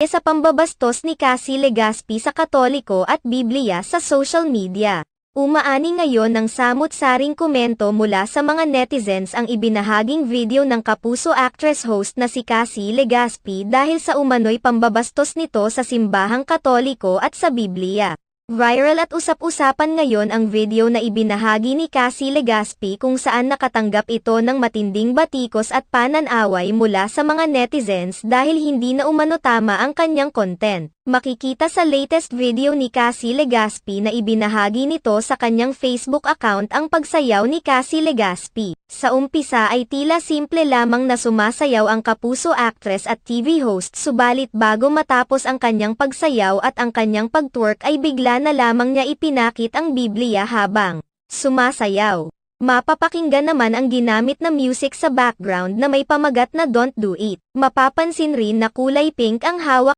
sa pambabastos ni Cassie Legaspi sa Katoliko at Biblia sa social media. Umaani ngayon ng samut-saring komento mula sa mga netizens ang ibinahaging video ng Kapuso actress host na si Cassie Legaspi dahil sa umano'y pambabastos nito sa simbahang Katoliko at sa Biblia. Viral at usap-usapan ngayon ang video na ibinahagi ni Cassie Legaspi kung saan nakatanggap ito ng matinding batikos at pananaway mula sa mga netizens dahil hindi na umano tama ang kanyang content. Makikita sa latest video ni Cassie Legaspi na ibinahagi nito sa kanyang Facebook account ang pagsayaw ni Cassie Legaspi. Sa umpisa ay tila simple lamang na sumasayaw ang Kapuso actress at TV host, subalit bago matapos ang kanyang pagsayaw at ang kanyang pagtwerk ay bigla na lamang niya ipinakit ang Biblia habang sumasayaw. Mapapakinggan naman ang ginamit na music sa background na may pamagat na "Don't Do It". Mapapansin rin na kulay pink ang hawak